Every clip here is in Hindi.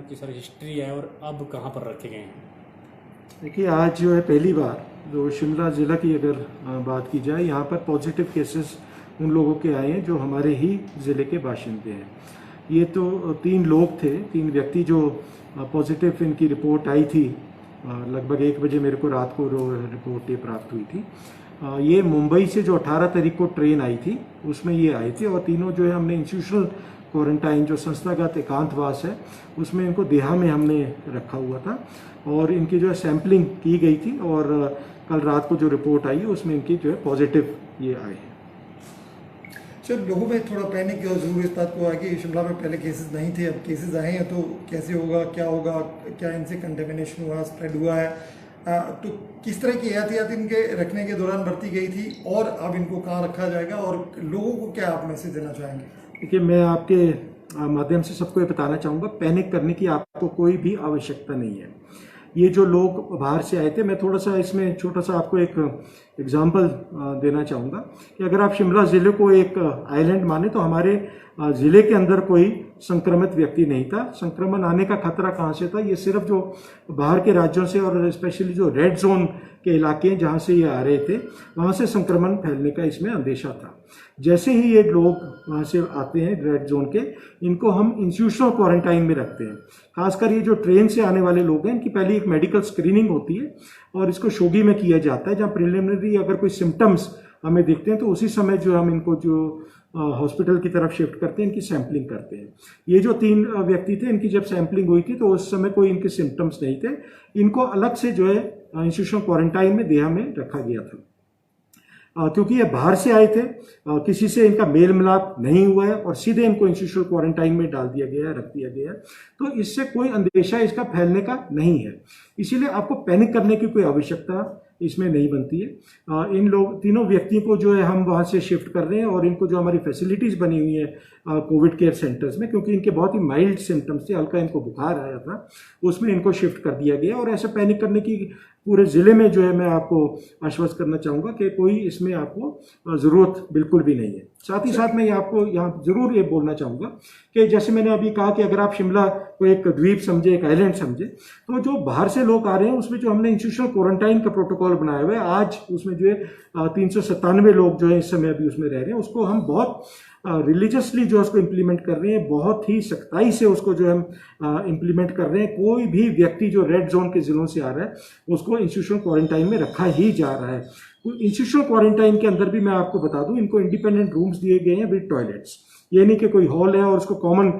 उनकी सारी हिस्ट्री है और अब कहाँ पर रखे गए हैं? देखिए, आज जो है पहली बार जो शिमला ज़िला की अगर बात की जाए, यहाँ पर पॉजिटिव केसेस उन लोगों के आए हैं जो हमारे ही ज़िले के बाशिंदे हैं। ये तो 3 लोग थे, 3 व्यक्ति जो पॉजिटिव इनकी रिपोर्ट आई थी। लगभग 1 बजे मेरे को रात को रिपोर्ट ये प्राप्त हुई थी। ये मुंबई से जो 18 तारीख को ट्रेन आई थी उसमें ये आए थे, और तीनों जो है हमने इंस्टीट्यूशनल क्वारंटाइन जो संस्थागत एकांतवास है उसमें इनको देहा में हमने रखा हुआ था, और इनकी जो है सैंपलिंग की गई थी, और कल रात को जो रिपोर्ट आई उसमें इनकी जो है पॉजिटिव ये आए हैं। सर, लोगों में थोड़ा पैनिक जरूर इस बात को है कि शिमला में पहले केसेस नहीं थे, अब केसेस आए हैं, तो कैसे होगा, क्या इनसे कंटेमिनेशन हुआ, स्प्रेड हुआ है, तो किस तरह की एहतियात इनके रखने के दौरान बरती गई थी, और अब इनको कहाँ रखा जाएगा, और लोगों को क्या आप मैसेज देना चाहेंगे? देखिए, मैं आपके माध्यम से सबको ये बताना चाहूँगा, पैनिक करने की आपको कोई भी आवश्यकता नहीं है। ये जो लोग बाहर से आए थे, मैं थोड़ा सा इसमें छोटा सा आपको एक एग्जांपल देना चाहूँगा कि अगर आप शिमला ज़िले को एक आइलैंड माने तो हमारे ज़िले के अंदर कोई संक्रमित व्यक्ति नहीं था। संक्रमण आने का खतरा कहाँ से था? ये सिर्फ जो बाहर के राज्यों से और स्पेशली जो रेड जोन के इलाके हैं जहाँ से ये आ रहे थे, वहाँ से संक्रमण फैलने का इसमें अंदेशा था। जैसे ही ये लोग वहाँ से आते हैं रेड जोन के, इनको हम इंस्टीट्यूशनल क्वारंटाइन में रखते हैं। खासकर ये जो ट्रेन से आने वाले लोग हैं, इनकी पहले एक मेडिकल स्क्रीनिंग होती है और इसको शोगी में किया जाता है, जहाँ प्रिलिमिनरी अगर कोई सिम्टम्स हमें दिखते हैं तो उसी समय जो हम इनको जो हॉस्पिटल की तरफ शिफ्ट करते हैं, इनकी सैंपलिंग करते हैं। ये जो 3 व्यक्ति थे, इनकी जब सैंपलिंग हुई थी तो उस समय कोई इनके सिम्टम्स नहीं थे। इनको अलग से जो है इंस्टीट्यूशनल क्वारंटाइन में देहा में रखा गया था, क्योंकि ये बाहर से आए थे, किसी से इनका मेल मिलाप नहीं हुआ है और सीधे इनको इंस्टीट्यूशनल क्वारंटाइन में डाल दिया गया है, रख दिया गया है। तो इससे कोई अंदेशा इसका फैलने का नहीं है, इसीलिए आपको पैनिक करने की कोई आवश्यकता इसमें नहीं बनती है। इन लोग तीनों व्यक्तियों को जो है हम वहाँ से शिफ्ट कर रहे हैं, और इनको जो हमारी फैसिलिटीज़ बनी हुई है कोविड केयर सेंटर्स में, क्योंकि इनके बहुत ही माइल्ड सिम्टम्स थे, हल्का इनको बुखार आया था, उसमें इनको शिफ्ट कर दिया गया। और ऐसा पैनिक करने की पूरे ज़िले में जो है मैं आपको आश्वस्त करना चाहूँगा कि कोई इसमें आपको ज़रूरत बिल्कुल भी नहीं है। साथ ही साथ मैं आपको यहाँ ज़रूर ये बोलना चाहूँगा कि जैसे मैंने अभी कहा कि अगर आप शिमला को एक द्वीप समझे, एक आइलैंड समझे, तो जो बाहर से लोग आ रहे हैं उसमें जो हमने इंस्टीट्यूशनल क्वारंटाइन का प्रोटोकॉल बनाया हुआ है, आज उसमें जो है 397 लोग जो है इस समय अभी उसमें रह रहे हैं, उसको हम बहुत रिलीजियसली जो उसको इम्प्लीमेंट कर रहे हैं, बहुत ही सख्ताई से उसको जो हम इम्प्लीमेंट कर रहे हैं। कोई भी व्यक्ति जो रेड जोन के ज़िलों से आ रहा है उसको इंस्टीट्यूशनल क्वारंटाइन में रखा ही जा रहा है। इंस्टीट्यूशनल क्वारंटाइन के अंदर भी मैं आपको बता दूं, इनको इंडिपेंडेंट रूम्स दिए गए हैं विद टॉयलेट्स। ये नहीं कि कोई हॉल है और उसको कॉमन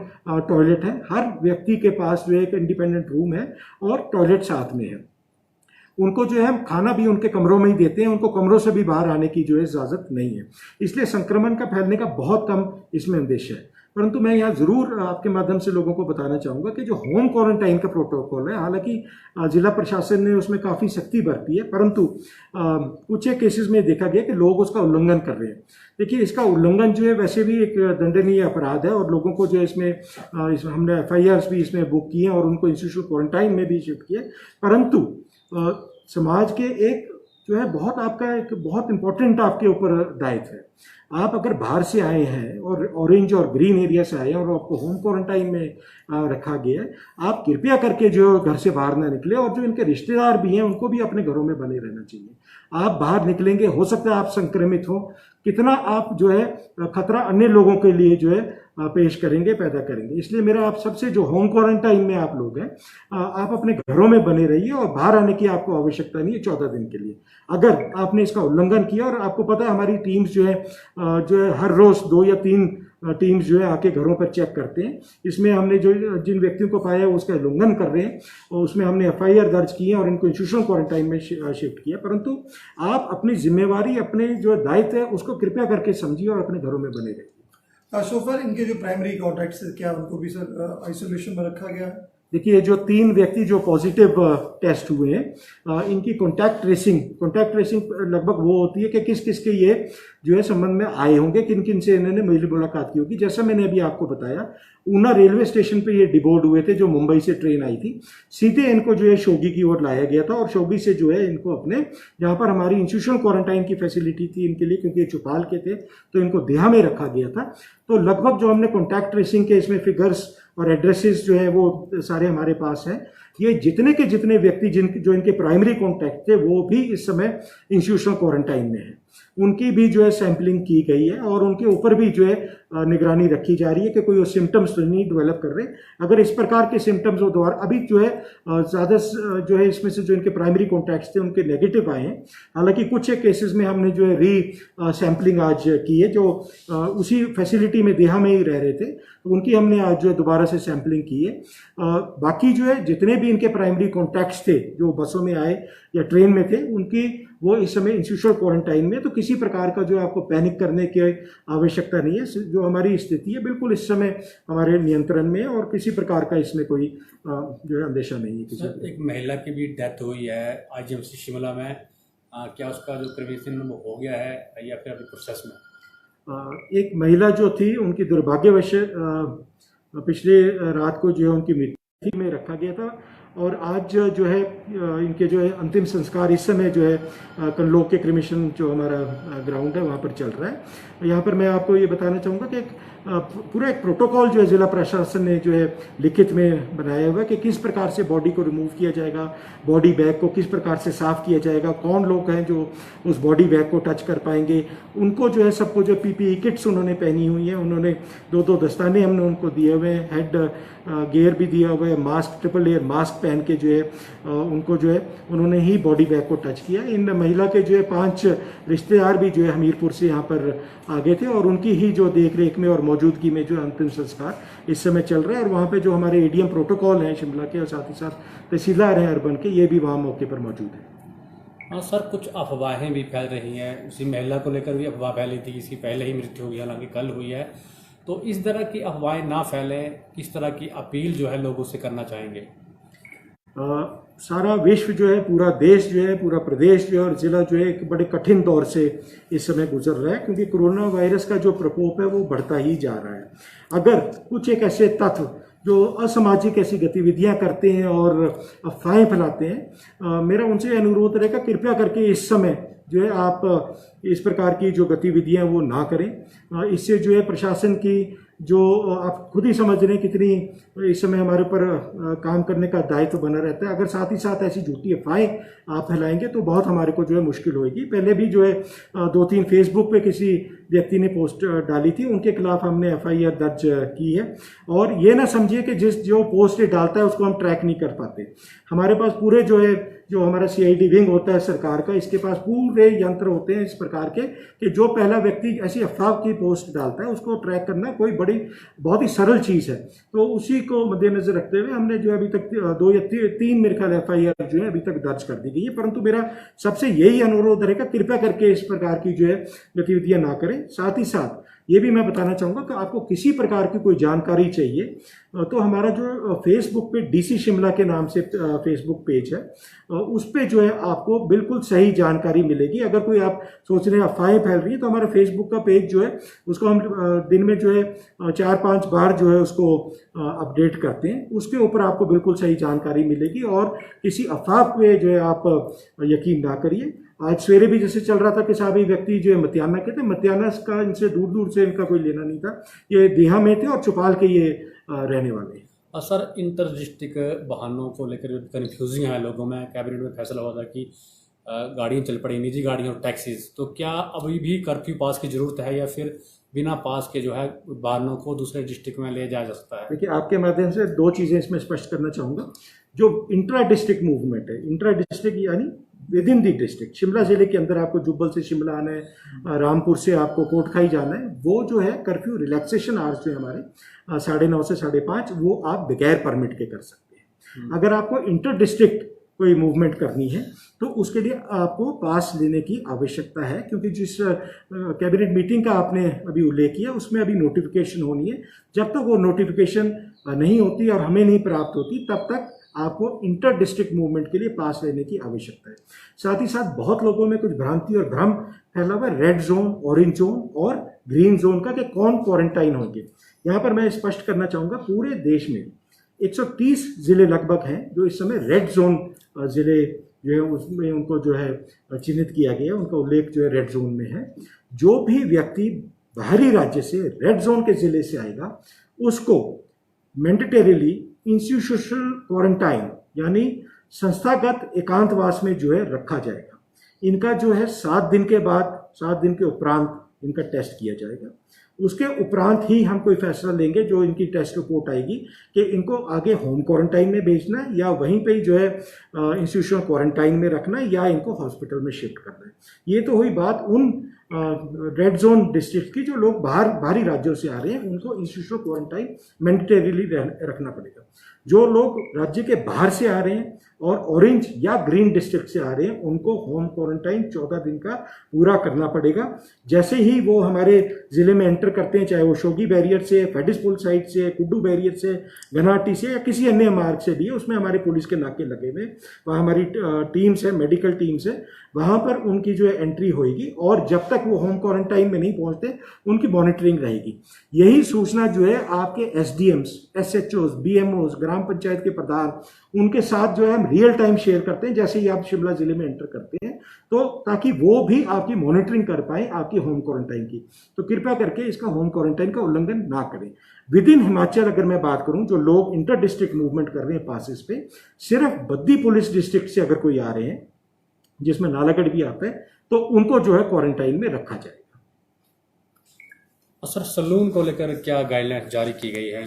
टॉयलेट है, हर व्यक्ति के पास जो है एक इंडिपेंडेंट रूम है और टॉयलेट साथ में है। उनको जो है हम खाना भी उनके कमरों में ही देते हैं, उनको कमरों से भी बाहर आने की जो है इजाज़त नहीं है। इसलिए संक्रमण का फैलने का बहुत कम इसमें अंदेशा है। परंतु मैं यहाँ ज़रूर आपके माध्यम से लोगों को बताना चाहूँगा कि जो होम क्वारंटाइन का प्रोटोकॉल है, हालांकि जिला प्रशासन ने उसमें काफ़ी सख्ती बरती है, परंतु कुछ एक केसेस में देखा गया कि लोग उसका उल्लंघन कर रहे हैं। देखिए, इसका उल्लंघन जो है वैसे भी एक दंडनीय अपराध है, और लोगों को जो है इसमें हमने FIRs भी इसमें बुक किए और उनको इंस्टीट्यूशनल क्वारंटाइन में भी शिफ्ट किया। परंतु समाज के एक जो है बहुत आपका एक बहुत इंपॉर्टेंट आपके ऊपर दायित्व है। आप अगर बाहर से आए हैं और ऑरेंज और ग्रीन एरिया से आए हैं और आपको होम क्वारंटाइन में रखा गया है, आप कृपया करके जो घर से बाहर ना निकले, और जो इनके रिश्तेदार भी हैं उनको भी अपने घरों में बने रहना चाहिए। आप बाहर निकलेंगे, हो सकता है आप संक्रमित हो, कितना आप जो है खतरा अन्य लोगों के लिए जो है पेश करेंगे, पैदा करेंगे। इसलिए मेरा आप सबसे जो होम क्वारंटाइन में आप लोग हैं, आप अपने घरों में बने रहिए और बाहर आने की आपको आवश्यकता नहीं है 14 दिन के लिए। अगर आपने इसका उल्लंघन किया, और आपको पता है हमारी टीम्स जो है हर रोज़ 2 या 3 टीम्स जो है आके घरों पर चेक करते हैं। इसमें हमने जो जिन व्यक्तियों को पाया है उसका उल्लंघन कर रहे हैं, और उसमें हमने FIR दर्ज की है और इनको इंस्टीट्यूशनल क्वारंटाइन में शिफ्ट किया। परंतु आप अपनी जिम्मेवारी, अपने जो दायित्व है उसको कृपया करके समझिए और अपने घरों में बने रहिए। सो फार इनके जो प्राइमरी कॉन्टैक्ट्स, क्या उनको भी सर आइसोलेशन में रखा गया है? देखिए, जो 3 व्यक्ति जो पॉजिटिव टेस्ट हुए हैं, इनकी कॉन्टैक्ट ट्रेसिंग लगभग वो होती है कि किस किस के ये जो है संबंध में आए होंगे, किन किन से इन्होंने मिली मुलाकात की होगी। जैसा मैंने अभी आपको बताया, ऊना रेलवे स्टेशन पे ये डिबोर्ड हुए थे, जो मुंबई से ट्रेन आई थी, सीधे इनको जो है शोगी की ओर लाया गया था, और शोगी से जो है इनको अपने जहाँ पर हमारी इंस्टीट्यूशनल क्वारंटाइन की फैसिलिटी थी इनके लिए, क्योंकि ये चौपाल के थे, तो इनको देहा में रखा गया था। तो लगभग जो हमने कॉन्टैक्ट ट्रेसिंग के इसमें फिगर्स और एड्रेसेस जो है वो सारे हमारे पास हैं। ये जितने के जितने व्यक्ति जो इनके प्राइमरी कॉन्टैक्ट थे वो भी इस समय इंस्टीट्यूशनल क्वारंटाइन में हैं, उनकी भी जो है सैंपलिंग की गई है और उनके ऊपर भी जो है निगरानी रखी जा रही है कि कोई वो सिम्टम्स तो नहीं डेवलप कर रहे। अगर इस प्रकार के सिम्टम्स वो दोबारा अभी जो है ज़्यादा जो है इसमें से जो इनके प्राइमरी कॉन्टैक्ट्स थे उनके नेगेटिव आए हैं। हालांकि कुछ एक केसेस में हमने जो है सैंपलिंग आज की है, जो उसी फैसिलिटी में देहा में ही रह रहे थे, तो उनकी हमने आज जो है दोबारा से सैंपलिंग की है। बाकी जो है जितने भी इनके प्राइमरी कॉन्टैक्ट्स थे जो बसों में आए या ट्रेन में थे, उनकी वो इस समय इंस्टीट्यूशनल क्वारंटाइन में, तो किसी प्रकार का जो आपको पैनिक करने की आवश्यकता नहीं है। जो हमारी स्थिति है बिल्कुल इस समय हमारे नियंत्रण में है और किसी प्रकार का इसमें कोई जो है अंदेशा नहीं है। सर, एक महिला की भी डेथ हुई है आईजीएमसी शिमला में, क्या उसका जो प्रिवेंशन हो गया है या फिर अभी प्रोसेस में? एक महिला जो थी उनकी दुर्भाग्यवश पिछले रात को जो है उनकी मृत्यु में रखा गया था और आज जो है इनके जो है अंतिम संस्कार इस समय जो है कनलोक के क्रिमिशन जो हमारा ग्राउंड है वहाँ पर चल रहा है। यहाँ पर मैं आपको ये बताना चाहूँगा कि पूरा एक प्रोटोकॉल जो है जिला प्रशासन ने जो है लिखित में बनाया हुआ है कि किस प्रकार से बॉडी को रिमूव किया जाएगा, बॉडी बैग को किस प्रकार से साफ किया जाएगा, कौन लोग हैं जो उस बॉडी बैग को टच कर पाएंगे, उनको जो है सबको जो पीपीई किट्स उन्होंने पहनी हुई है, उन्होंने दो दस्ताने हमने उनको दिए हुए हैं, हेड गियर भी दिया हुआ है, मास्क ट्रिपल लेयर मास्क पहन के जो है उनको जो है उन्होंने ही बॉडी बैग को टच किया। इन महिला के जो है 5 रिश्तेदार भी जो है हमीरपुर से यहाँ पर आ गए थे और उनकी ही जो देख रेख में और मौजूदगी में जो अंतिम संस्कार इस समय चल रहा है। और वहाँ पे जो हमारे एडीएम प्रोटोकॉल हैं शिमला के और साथ ही साथ तहसीलदार हैं अर्बन के, ये भी वहाँ मौके पर मौजूद है। हाँ सर, कुछ अफवाहें भी फैल रही हैं, उसी महिला को लेकर भी अफवाह फैली थी, इसकी पहले ही मृत्यु हुई, हालांकि कल हुई है, तो इस तरह की अफवाहें ना फैलें, किस तरह की अपील जो है लोगों से करना चाहेंगे? सारा विश्व जो है, पूरा देश जो है, पूरा प्रदेश जो है और ज़िला जो है एक बड़े कठिन दौर से इस समय गुजर रहा है, क्योंकि कोरोना वायरस का जो प्रकोप है वो बढ़ता ही जा रहा है। अगर कुछ एक ऐसे तत्व जो असामाजिक ऐसी गतिविधियां करते हैं और अफवाहें फैलाते हैं, मेरा उनसे अनुरोध रहेगा कृपया करके इस समय जो है आप इस प्रकार की जो गतिविधियां वो ना करें। इससे जो है प्रशासन की जो आप खुद ही समझ रहे हैं कितनी इस समय हमारे ऊपर काम करने का दायित्व बना रहता है। अगर साथ ही साथ ऐसी झूठी अफवाहें आप फैलाएंगे तो बहुत हमारे को जो है मुश्किल होगी। पहले भी जो है 2-3 फेसबुक पे किसी व्यक्ति ने पोस्ट डाली थी, उनके खिलाफ हमने एफआईआर दर्ज की है। और ये ना समझिए कि जो पोस्ट डालता है उसको हम ट्रैक नहीं कर पाते। हमारे पास पूरे जो हमारा सीआईडी विंग होता है सरकार का, इसके पास पूरे यंत्र होते हैं इस प्रकार के कि जो पहला व्यक्ति ऐसी अफवाह की पोस्ट डालता है उसको ट्रैक करना कोई बहुत ही सरल चीज़ है। तो उसी को मद्देनजर रखते हुए हमने जो अभी तक 2 या 3 मेरे ख्याल एफआईआर जो है अभी तक दर्ज कर दी गई है। परंतु मेरा सबसे यही अनुरोध रहेगा कृपया करके इस प्रकार की जो है गतिविधियां ना करें। साथ ही साथ ये भी मैं बताना चाहूँगा कि आपको किसी प्रकार की कोई जानकारी चाहिए तो हमारा जो फेसबुक पे डीसी शिमला के नाम से फेसबुक पेज है, उस पे जो है आपको बिल्कुल सही जानकारी मिलेगी। अगर कोई आप सोच रहे हैं अफवाहें फैल रही है तो हमारा फेसबुक का पेज जो है उसको हम दिन में जो है 4-5 बार जो है उसको अपडेट करते हैं, उसके ऊपर आपको बिल्कुल सही जानकारी मिलेगी और किसी अफवाह पे जो है आप यकीन ना करिए। आज सवेरे भी जैसे चल रहा था कि साहब ये व्यक्ति जो है मतियाना के थे, मतियाना का इनसे दूर दूर से इनका कोई लेना नहीं था, ये देहा में थे और चौपाल के ये रहने वाले। और सर, इंटर डिस्ट्रिक्ट वाहनों को लेकर कन्फ्यूजिंग है लोगों में। कैबिनेट में फैसला हुआ था कि गाड़ियाँ चल पड़ी, निजी गाड़ियाँ और टैक्सीज, तो क्या अभी भी कर्फ्यू पास की जरूरत है या फिर बिना पास के जो है वाहनों को दूसरे डिस्ट्रिक्ट में ले जाया जा सकता है? देखिए, आपके माध्यम से 2 चीज़ें इसमें स्पष्ट करना चाहूँगा। जो इंट्रा डिस्ट्रिक्ट मूवमेंट है, इंट्रा डिस्ट्रिक्ट यानी with in the district, Shimla जिले के अंदर आपको जुब्बल से शिमला आना है, रामपुर से आपको कोटखाई जाना है, वो जो है कर्फ्यू रिलैक्सेशन आवर्स जो है हमारे 9:30 से 5:30 वो आप बगैर परमिट के कर सकते हैं। अगर आपको इंटर डिस्ट्रिक्ट कोई मूवमेंट करनी है तो उसके लिए आपको पास लेने की आवश्यकता है, क्योंकि जिस कैबिनेट मीटिंग का आपने अभी उल्लेख किया उसमें अभी नोटिफिकेशन होनी है। जब तक वो नोटिफिकेशन नहीं होती और हमें नहीं प्राप्त होती तब तक आपको इंटर डिस्ट्रिक्ट मूवमेंट के लिए पास लेने की आवश्यकता है। साथ ही साथ बहुत लोगों में कुछ भ्रांति और भ्रम फैला हुआ है रेड जोन, ऑरेंज जोन और ग्रीन जोन का कि कौन क्वारंटाइन होंगे। यहाँ पर मैं स्पष्ट करना चाहूँगा, पूरे देश में 130 जिले लगभग हैं जो इस समय रेड जोन जिले जो है उसमें उनको जो है चिन्हित किया गया है, उनका उल्लेख जो है रेड जोन में है। जो भी व्यक्ति बाहरी राज्य से रेड जोन के जिले से आएगा उसको मैंडेटरीली इंस्टीट्यूशनल क्वारंटाइन यानी संस्थागत एकांतवास में जो है रखा जाएगा। इनका जो है 7 दिन के बाद, 7 दिन के उपरांत इनका टेस्ट किया जाएगा। उसके उपरांत ही हम कोई फैसला लेंगे, जो इनकी टेस्ट रिपोर्ट आएगी, कि इनको आगे होम क्वारंटाइन में भेजना है या वहीं पे ही जो है इंस्टीट्यूशनल क्वारंटाइन में रखना है या इनको हॉस्पिटल में शिफ्ट करना है। ये तो हुई बात उन रेड जोन डिस्ट्रिक्ट की जो लोग बाहरी राज्यों से आ रहे हैं, उनको इंस्टीट्यूशनल क्वारंटाइन मैंडेटरीली रखना पड़ेगा। जो लोग राज्य के बाहर से आ रहे हैं और ऑरेंज या ग्रीन डिस्ट्रिक्ट से आ रहे हैं, उनको होम क्वारंटाइन 14 दिन का पूरा करना पड़ेगा। जैसे ही वो हमारे ज़िले में एंटर करते हैं, चाहे वो शोगी बैरियर से, फेडिसपुल साइड से, कुड्डू बैरियर से, घनाटी से या किसी अन्य मार्ग से भी है, उसमें हमारे पुलिस के नाके लगे हुए, वहाँ हमारी टीम्स है, मेडिकल टीम्स है, वहाँ पर उनकी जो है एंट्री होगी और जब तक वो होम क्वारंटाइन में नहीं पहुँचते उनकी मॉनिटरिंग रहेगी। यही सूचना जो है आपके SDMs, SHOs, BMOs, ग्राम पंचायत के प्रधान, उनके साथ जो है हम रियल टाइम शेयर करते हैं जैसे ही आप शिमला जिले में एंटर करते हैं, तो ताकि वो भी आपकी मॉनिटरिंग कर पाए आपकी होम क्वारंटाइन की। तो कृपया करके इसका होम क्वारंटाइन का उल्लंघन ना करें। विद इन हिमाचल अगर मैं बात करूं, जो लोग इंटर डिस्ट्रिक्ट मूवमेंट कर रहे हैं पासिस पे, सिर्फ बद्दी पुलिस डिस्ट्रिक्ट से अगर कोई आ रहे हैं, जिसमें नालागढ़ भी आता है, तो उनको जो है क्वारंटाइन में रखा जाएगा। और सर, सलून को लेकर क्या गाइडलाइंस जारी की गई है?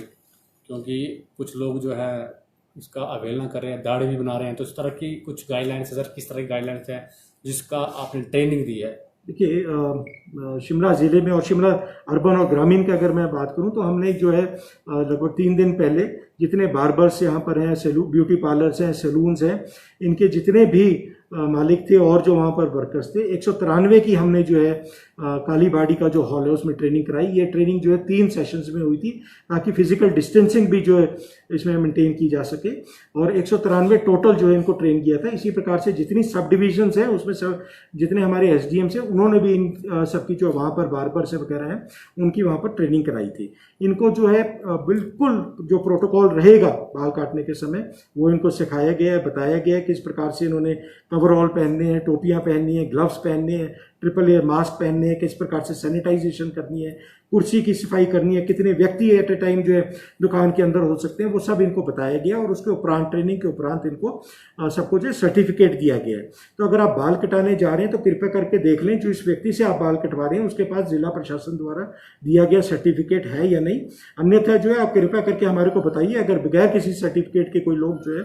क्योंकि कुछ लोग जो है इसका अवहेलना कर रहे हैं, दाढ़ी भी बना रहे हैं, तो इस तरह की कुछ गाइडलाइंस है सर? किस तरह की गाइडलाइंस है जिसका आपने ट्रेनिंग दी है? देखिए, शिमला ज़िले में और शिमला अर्बन और ग्रामीण की अगर मैं बात करूं, तो हमने जो है लगभग 3 दिन पहले जितने बार्बर्स यहाँ पर हैं, ब्यूटी पार्लर्स हैं, सैलून्स हैं, इनके जितने भी मालिक थे और जो वहाँ पर वर्कर्स थे, 193 की हमने जो है कालीबाड़ी का जो हॉल है उसमें ट्रेनिंग कराई। ये ट्रेनिंग जो है 3 सेशंस में हुई थी, ताकि फिजिकल डिस्टेंसिंग भी जो है इसमें मेंटेन की जा सके, और 193 टोटल जो है इनको ट्रेन किया था। इसी प्रकार से जितनी सब डिविजन्स हैं उसमें सब जितने हमारे SDMs हैं, उन्होंने भी इन सबकी जो वहाँ पर बार्बर्स वगैरह हैं उनकी वहाँ पर ट्रेनिंग कराई थी। इनको जो है बिल्कुल जो प्रोटोकॉल रहेगा बाल काटने के समय, वो इनको सिखाया गया है, बताया गया है किस प्रकार से इन्होंने कवरऑल पहनने हैं, टोपियाँ पहननी है, ग्लव्स पहनने हैं, ट्रिपल लेयर मास्क पहनने हैं, किस प्रकार से सैनिटाइजेशन करनी है, कुर्सी की सफाई करनी है, कितने व्यक्ति एट ए टाइम जो है दुकान के अंदर हो सकते हैं, वो सब इनको बताया गया। और उसके उपरांत ट्रेनिंग के उपरांत इनको सबको जो सर्टिफिकेट दिया गया है। तो अगर आप बाल कटाने जा रहे हैं तो कृपया करके देख लें जो इस व्यक्ति से आप बाल कटवा रहे हैं उसके पास जिला प्रशासन द्वारा दिया गया सर्टिफिकेट है या नहीं। अन्यथा जो है आप कृपया करके हमारे को बताइए अगर बगैर किसी सर्टिफिकेट के कोई लोग जो है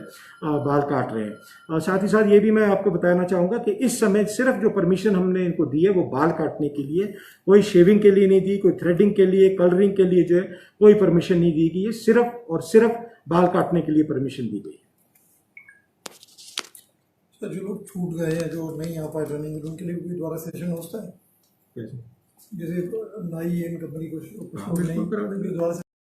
बाल काट रहे हैं। साथ ही साथ ये भी मैं आपको बताना चाहूँगा कि इस समय सिर्फ जो परमिशन हमने इनको दी है वो बाल काटने के लिए, कोई शेविंग के लिए नहीं दी, कोई थ्रेडिंग के लिए, कलरिंग के लिए जो है कोई परमिशन नहीं दी गई है। सिर्फ और सिर्फ बाल काटने के लिए परमिशन दी गई है। सर, जो लोग छूट गए हैं, जो नहीं आ पाए ट्रेनिंग, उनके लिए भी दोबारा सेशन होता है? जैसे नाई एंड कंपनी को नहीं दोबारा से